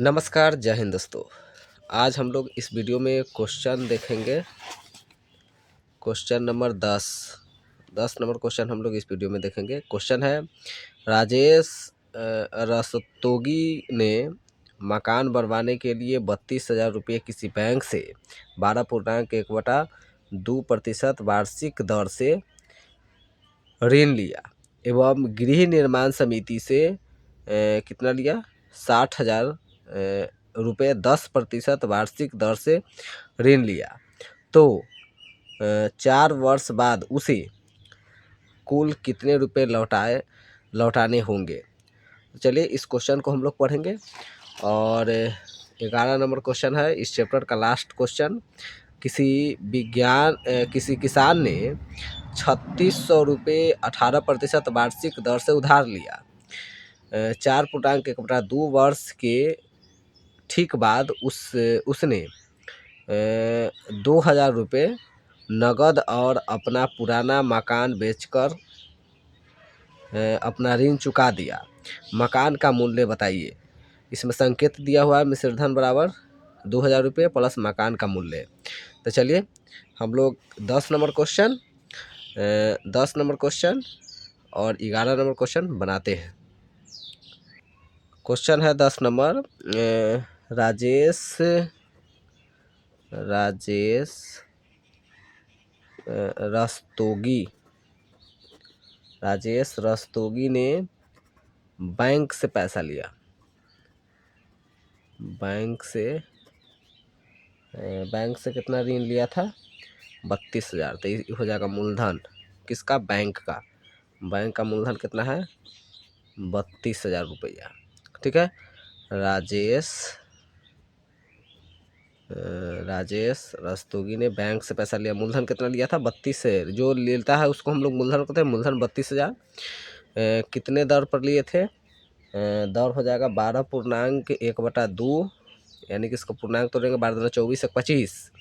नमस्कार, जय हिंद दोस्तों। आज हम लोग इस वीडियो में क्वेश्चन देखेंगे। क्वेश्चन नंबर 10 नंबर क्वेश्चन हम लोग इस वीडियो में देखेंगे। क्वेश्चन है, राजेश रस्तोगी ने मकान बनवाने के लिए 32,000 रुपये किसी बैंक से 12.1/2% वार्षिक दर से ऋण लिया एवं गृह निर्माण समिति से कितना लिया, 60,000 रुपये 10% वार्षिक दर से ऋण लिया, तो 4 वर्ष बाद उसे कुल कितने रुपए लौटाने होंगे। चलिए इस क्वेश्चन को हम लोग पढ़ेंगे। और 11 नंबर क्वेश्चन है इस चैप्टर का लास्ट क्वेश्चन। किसी किसान ने 3600 रुपये 18% वार्षिक दर से उधार लिया। 4.1/2 वर्ष के ठीक बाद उसने 2,000 रुपये नगद और अपना पुराना मकान बेचकर अपना ऋण चुका दिया। मकान का मूल्य बताइए। इसमें संकेत दिया हुआ है मिश्र धन बराबर 2,000 रुपये प्लस मकान का मूल्य। तो चलिए हम लोग 10 नंबर क्वेश्चन और 11 नंबर क्वेश्चन बनाते हैं। क्वेश्चन है 10 नंबर, राजेश रस्तोगी ने बैंक से पैसा लिया। बैंक से कितना ऋण लिया था, 32,000। तो ये हो जाएगा मूलधन किसका, बैंक का। बैंक का मूलधन कितना है, 32,000 रुपया। ठीक है। राजेश रस्तोगी ने बैंक से पैसा लिया। मूलधन कितना लिया था, 32 से। जो लेता है उसको हम लोग मूलधन कहते हैं। मूलधन 32,000 कितने दर पर लिए थे, दर हो जाएगा 12.1/2, यानी कि इसको पूर्णांक तोड़ेंगे 12 दूना 24 एक 25।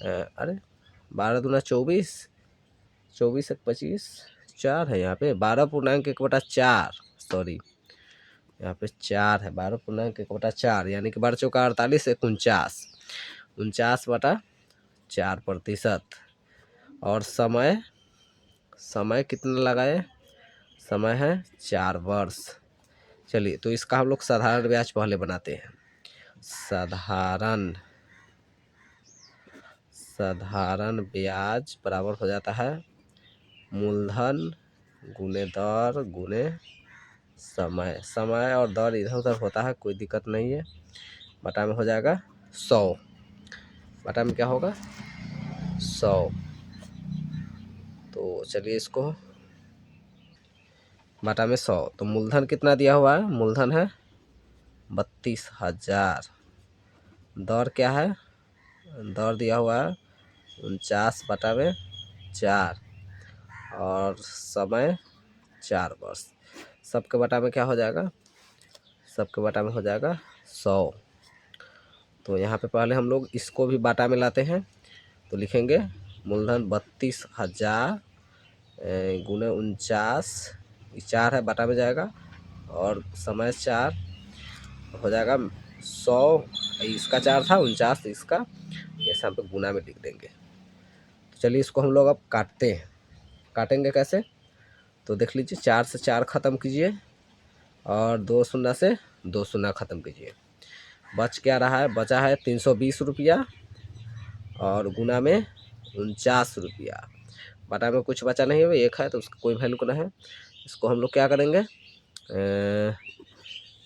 अरे 12 दूना 24, 24 एक 25, 4 है यहाँ पे। 12.1/4, सॉरी यहाँ पे 4 है। 12.1/4 यानी कि 12 चौका 48 एक 49/4%। और समय कितना लगाए, समय है 4 वर्ष। चलिए तो इसका हम लोग साधारण ब्याज पहले बनाते हैं। साधारण ब्याज बराबर हो जाता है मूलधन गुने दर गुने समय और दर इधर उधर होता है, कोई दिक्कत नहीं है। बटा में हो जाएगा 100। बटा में क्या होगा, 100। तो चलिए इसको बटा में 100। तो मूलधन कितना दिया हुआ है, मूलधन है 32,000। दर क्या है, दर दिया हुआ है 49/4 और समय 4 वर्ष। सबके बटा में क्या हो जाएगा, सबके बटा में हो जाएगा 100। तो यहाँ पे पहले हम लोग इसको भी बाटा में लाते हैं। तो लिखेंगे मूलधन 32,000 गुने 49, 4 है, बाटा में जाएगा, और समय 4 हो जाएगा 100। इसका 4 था, 49 इसका, ऐसे हम पे गुना में लिख देंगे। तो चलिए इसको हम लोग अब काटते हैं। काटेंगे कैसे, तो देख लीजिए। 4 से 4 ख़त्म कीजिए और 2 शून्य से 2 शून्य ख़त्म कीजिए। बच क्या रहा है, बचा है 320 रुपया और गुना में 49 रुपया। बटा में कुछ बचा नहीं है, 1 है तो उसका कोई वैल्यू नहीं है। इसको हम लोग क्या करेंगे,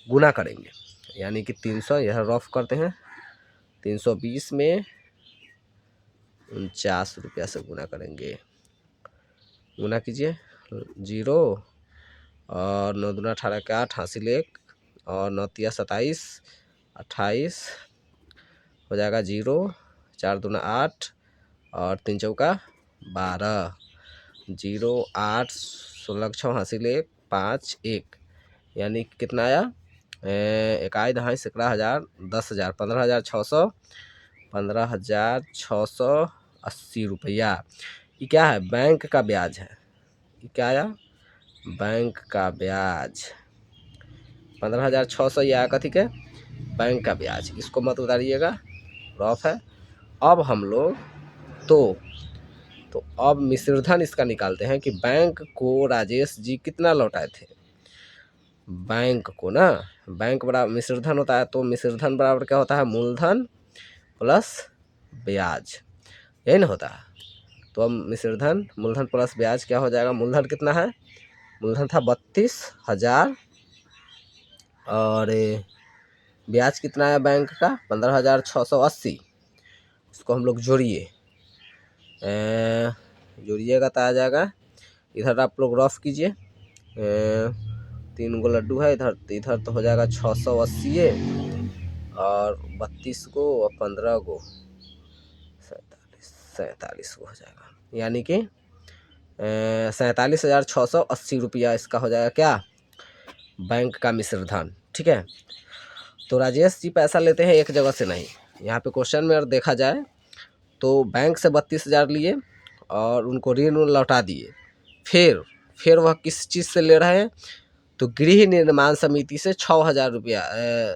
गुना करेंगे, यानी कि 300, यह रफ करते हैं। 320 में 49 रुपया से गुना करेंगे। गुना कीजिए, 0 और 9 दूना 18 का 88 और 9 तिया 27, 28 हो जाएगा 0, 4 दूना 8 और 3 चौका 12, 0 8 16 86 5 1, यानी कितना आया, 1 दहाई 11,000 10,000 15,680 रुपया। ये क्या है, बैंक का ब्याज है। ये क्या आया, बैंक का ब्याज 15,600। ये आया कथी के, बैंक का ब्याज, इसको मत उतारिएगा, रफ है। अब हम लोग तो अब मिश्रधन इसका निकालते हैं कि बैंक को राजेश जी कितना लौटाए थे। बैंक को ना, बैंक बराबर मिश्रधन होता है, तो मिश्रधन बराबर क्या होता है, मूलधन प्लस ब्याज, यही ना होता है। तो अब मिश्रधन मूलधन प्लस ब्याज क्या हो जाएगा, मूलधन कितना है, मूलधन था 32,000 और ब्याज कितना है बैंक का 15,680। इसको हम लोग जोड़िएगा तो आ जाएगा। इधर आप लोग रफ कीजिए, 3 गो लड्डू है इधर, इधर तो हो जाएगा 680 और 32 को और 15 गो 47 को हो जाएगा, यानी कि 47,680 रुपया इसका हो जाएगा क्या, बैंक का मिश्रधन। ठीक है, तो राजेश जी पैसा लेते हैं एक जगह से नहीं। यहाँ पे क्वेश्चन में अगर देखा जाए तो बैंक से 32,000 लिए और उनको ऋण लौटा दिए, फिर वह किस चीज़ से ले रहे हैं, तो गृह निर्माण समिति से 6,000 रुपया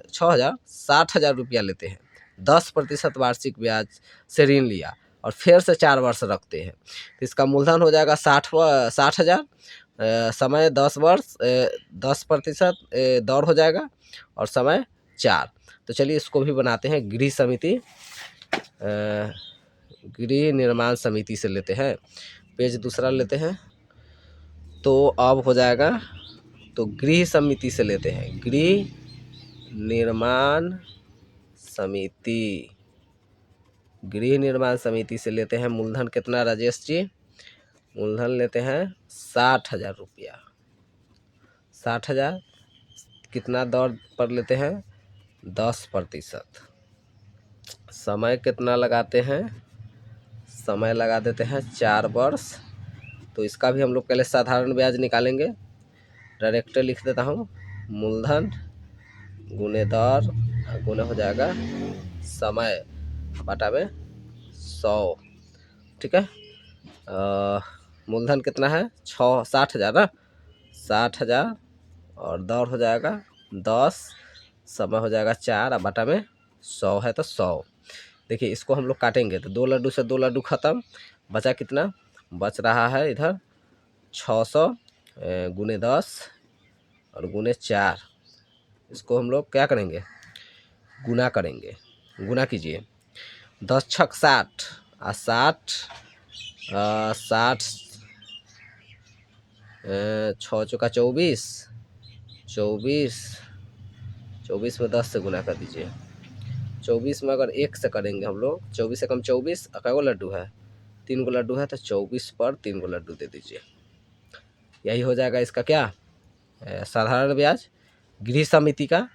60,000 रुपया लेते हैं, 10% वार्षिक ब्याज से ऋण लिया और फिर से 4 वर्ष रखते हैं, तो इसका मूलधन हो जाएगा 60,000, समय 10 वर्ष, 10% दौर हो जाएगा और समय 4। तो चलिए इसको भी बनाते हैं, गृह समिति, गृह निर्माण समिति से लेते हैं, पेज दूसरा लेते हैं। तो अब हो जाएगा, तो गृह समिति से लेते हैं, गृह निर्माण समिति, गृह निर्माण समिति से लेते हैं मूलधन कितना राजेश जी, मूलधन लेते हैं 60,000 रुपया, 60,000 कितना दौर पर लेते हैं 10%, समय कितना लगाते हैं, समय लगा देते हैं 4 वर्ष। तो इसका भी हम लोग पहले साधारण ब्याज निकालेंगे, डायरेक्ट लिख देता हूँ, मूलधन गुने दर गुने हो जाएगा समय बटा में 100। ठीक है, मूलधन कितना है 60,000 ना, 60,000 और दर हो जाएगा 10, समय हो जाएगा 4 और बटा में 100 है तो 100। देखिए इसको हम लोग काटेंगे तो 2 लड्डू से 2 लड्डू ख़त्म, बचा कितना, बच रहा है इधर 600 गुने 10 और गुने 4। इसको हम लोग क्या करेंगे, गुना करेंगे, गुना कीजिए, 10 छक 60 और 60 6 चौका 24, 24 में 10 से गुना कर दीजिए, 24 में अगर 1 से करेंगे हम लोग, 24 से कम 24, कै गो लड्डू है, 3 गो लड्डू है, तो 24 पर 3 गो लड्डू दे दीजिए, यही हो जाएगा इसका क्या, साधारण ब्याज गृह समिति का।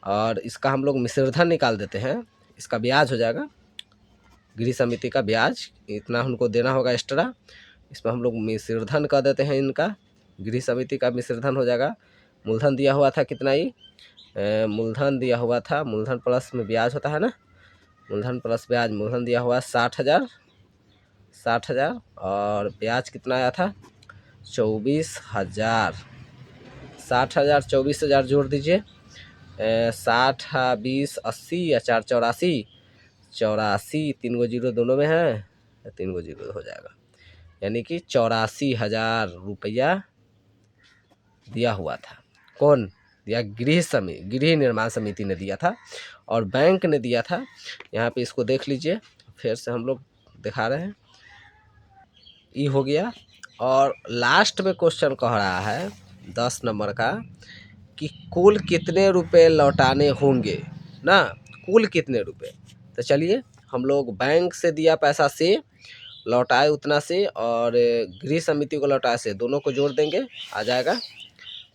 और इसका हम लोग मिश्रधन निकाल देते हैं, इसका ब्याज हो जाएगा, गृह समिति का ब्याज इतना उनको देना होगा एक्स्ट्रा, इसमें हम लोग मिश्रधन कर देते हैं, इनका गृह समिति का मिश्रधन हो जाएगा। मूलधन दिया हुआ था कितना ही, मूलधन दिया हुआ था, मूलधन प्लस में ब्याज होता है ना, मूलधन प्लस ब्याज, मूलधन दिया हुआ 60,000 और ब्याज कितना आया था 24,000, 60,000 24,000 जोड़ दीजिए, 60 20 80 या 4 84, 84 3 गो जीरो दोनों में है, 3 गो जीरो हो जाएगा, यानी कि 84,000 रुपया दिया हुआ था। कौन दिया, गृह निर्माण समिति ने दिया था और बैंक ने दिया था। यहाँ पे इसको देख लीजिए, फिर से हम लोग दिखा रहे हैं, ये हो गया। और लास्ट में क्वेश्चन कह रहा है 10 नंबर का कि कुल कितने रुपए लौटाने होंगे ना, कुल कितने रुपए। तो चलिए हम लोग बैंक से दिया पैसा से लौटाए उतना से और गृह समिति को लौटाए से, दोनों को जोड़ देंगे, आ जाएगा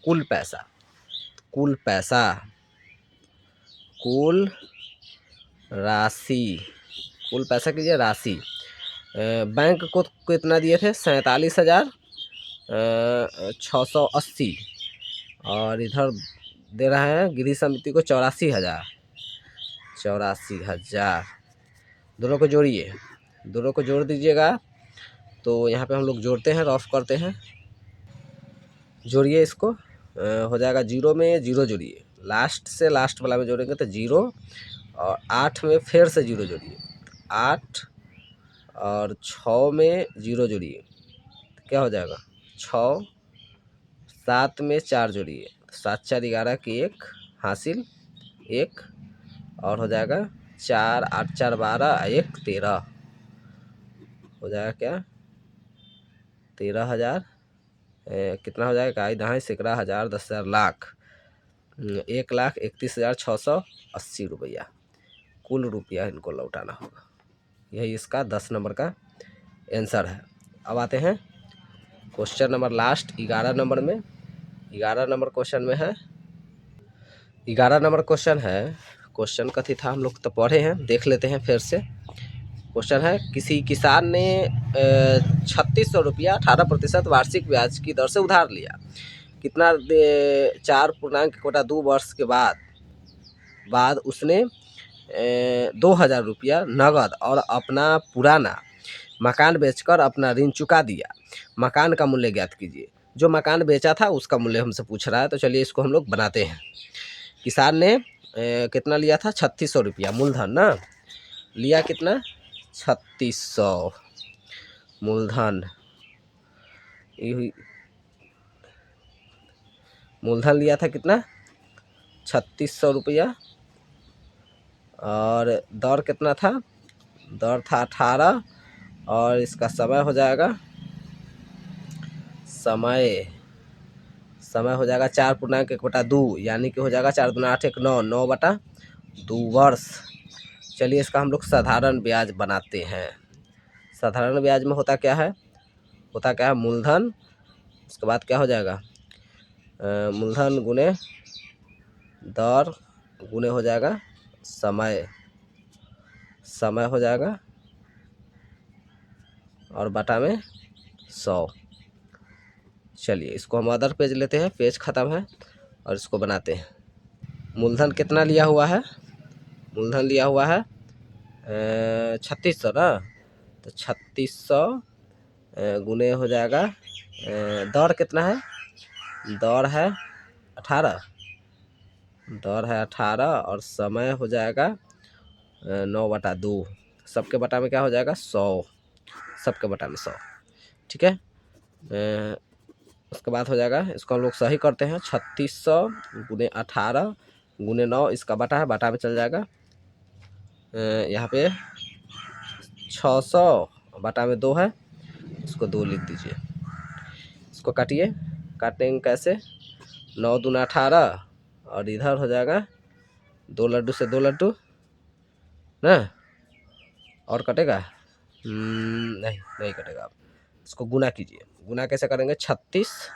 कुल पैसा, कुल पैसा, कुल राशि, कुल पैसा कीजिए राशि। बैंक को कितना दिए थे 47,680 और इधर दे रहे हैं गृह समिति को 84,000, दोनों को जोड़िए, दोनों को जोड़ दीजिएगा। तो यहाँ पे हम लोग जोड़ते हैं, रफ करते हैं, जोड़िए इसको, हो जाएगा 0 में 0 जोड़िए, लास्ट से लास्ट वाला में जोड़ेंगे तो 0, और 8 में फिर से 0 जोड़िए, 8 और 6 में 0 जोड़िए, क्या हो जाएगा 6, 7 में 4 जोड़िए, 7 4 11 की 1 हासिल 1, और हो जाएगा 4 8 4 12 1 13, हो जाएगा क्या 13,000, कितना हो जाएगा, आई दहाई सैकड़ा हज़ार 10,000 लाख, 1,31,680 रुपया कुल रुपया इनको लौटाना होगा। यही इसका 10 नंबर का आंसर है। अब आते हैं क्वेश्चन नंबर लास्ट 11 नंबर में। 11 नंबर क्वेश्चन में है, 11 नंबर क्वेश्चन है, क्वेश्चन कथी था हम लोग तो पढ़े हैं, देख लेते हैं फिर से। क्वेश्चन है, किसी किसान ने 3600 रुपया 18% वार्षिक ब्याज की दर से उधार लिया, कितना 4.2 वर्ष के बाद उसने 2,000 रुपया नगद और अपना पुराना मकान बेचकर अपना ऋण चुका दिया। मकान का मूल्य ज्ञात कीजिए। जो मकान बेचा था उसका मूल्य हमसे पूछ रहा है, तो चलिए इसको हम लोग बनाते हैं। किसान ने कितना लिया था 3600 रुपया मूलधन ना, लिया कितना 3600 मूलधन, मूलधन लिया था कितना 3600 रुपया, और दर कितना था, दर था 18, और इसका समय हो जाएगा, समय हो जाएगा 4.1/2, यानी कि हो जाएगा 4 दूना 8 1 9, 9/2 वर्ष। चलिए इसका हम लोग साधारण ब्याज बनाते हैं। साधारण ब्याज में होता क्या है, मूलधन, उसके बाद क्या हो जाएगा मूलधन गुने दर गुने हो जाएगा समय हो जाएगा, और बटा में 100। चलिए इसको हम अदर पेज लेते हैं, पेज ख़त्म है, और इसको बनाते हैं। मूलधन कितना लिया हुआ है, मूलधन लिया हुआ है 3600 ना, तो 3600 गुने हो जाएगा दर कितना है, दर है 18, और समय हो जाएगा 9/2, सबके बटा में क्या हो जाएगा 100, सबके बटा में 100, ठीक है। उसके बाद हो जाएगा, इसको हम लोग सही करते हैं, 3600 गुने 18 गुने 9, इसका बटा है, बटा में चल जाएगा यहाँ पे 600, बटा में 2 है, इसको 2 लिख दीजिए। इसको काटिए, काटेंगे कैसे, 9 दूना 18, और इधर हो जाएगा 2 लड्डू से 2 लड्डू ना, और कटेगा नहीं कटेगा। आप इसको गुना कीजिए, गुना कैसे करेंगे, 36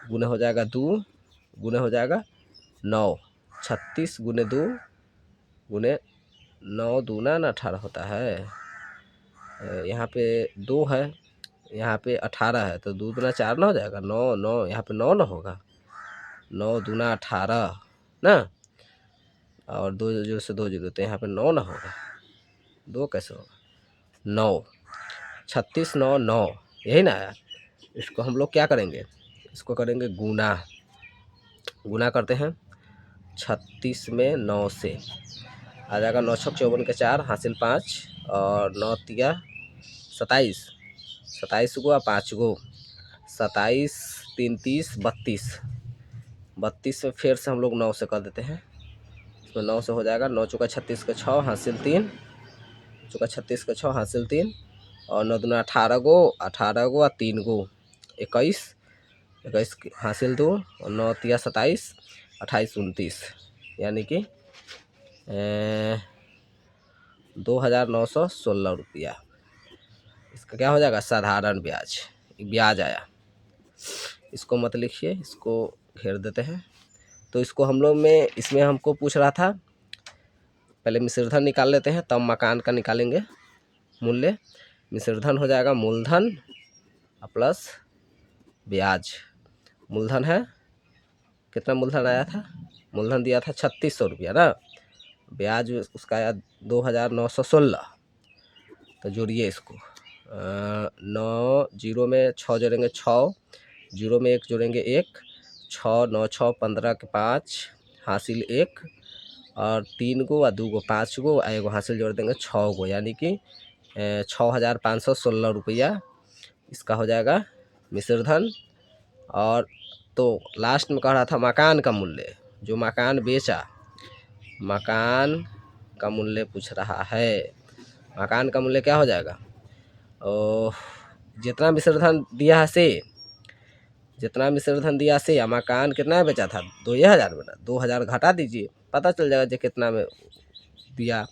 गुना हो जाएगा 2 गुना हो जाएगा 9, 36 गुने 2 गुने 9 दूना ना 18 होता है, यहाँ पे 2 है, यहाँ पे 18 है, तो 2 दूना 4 ना हो जाएगा, 9 9, यहाँ पे 9 ना होगा, 9 दूना 18 ना, और 2 0 से 2 0, तो यहाँ पे 9 ना होगा, 2 कैसे होगा 9, 36 9 9, यही ना आया। इसको हम लोग क्या करेंगे, इसको करेंगे गुना करते हैं, 36 में 9 से आ जाएगा 9 छक 54 के 4 हासिल 5, और 9 तिया 27, 27 गो 5 गो 27 3 30 32, 32 में फिर से हम लोग 9 से कर देते हैं, इसमें 9 से हो जाएगा 9 चौका 36 के 6 हासिल 3, चौका 36 के 6 हासिल 3, और 9 दूना 18 गो और 3 गो 21 हासिल 2, और 9 तिया 27 28 29, यानी कि 2,916 रुपया। इसका क्या हो जाएगा साधारण ब्याज, ब्याज आया। इसको मत लिखिए, इसको घेर देते हैं। तो इसको हम लोग में, इसमें हमको पूछ रहा था, पहले मिश्रधन निकाल लेते हैं तब मकान का निकालेंगे मूल्य। मिश्रधन हो जाएगा मूलधन प्लस ब्याज। मूलधन है कितना, मूलधन आया था, मूलधन दिया था 3600 रुपया ना, ब्याज उसका आया 2,916। तो जोड़िए इसको, 9 0 में 6 जोड़ेंगे 6, 0 में 1 जोड़ेंगे 1, 6 9 6 15 के 5 हासिल 1 और 3 गो, 2 गो 5 गो, एगो हासिल जोड़ देंगे 6 गो, यानी कि 6,516 रुपया इसका हो जाएगा मिश्र धन। और तो लास्ट में कह रहा था मकान का मूल्य, जो मकान बेचा, मकान का मूल्य पूछ रहा है। मकान का मूल्य क्या हो जाएगा, जितना मिश्र धन दिया है से, जितना मिश्र धन दिया से, या मकान कितना बेचा था 2,000 बेटा, 2,000 घटा दीजिए, पता चल जाएगा जो कितना में दिया।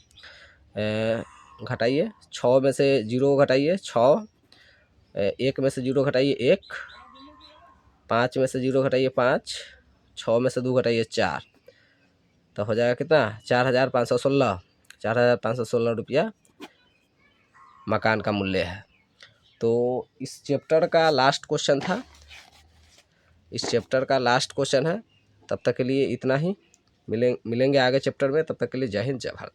घटाइए, 6 में से 0 घटाइए 6, 1 में से 0 घटाइए 1, 5 में से 0 घटाइए 5, 6 में से 2 घटाइए 4, तो हो जाएगा कितना 4,516, 4,516 रुपया मकान का मूल्य है। तो इस चैप्टर का लास्ट क्वेश्चन था, इस चैप्टर का लास्ट क्वेश्चन है। तब तक के लिए इतना ही, मिलेंगे आगे चैप्टर में। तब तक के लिए जय हिंद जय भारत।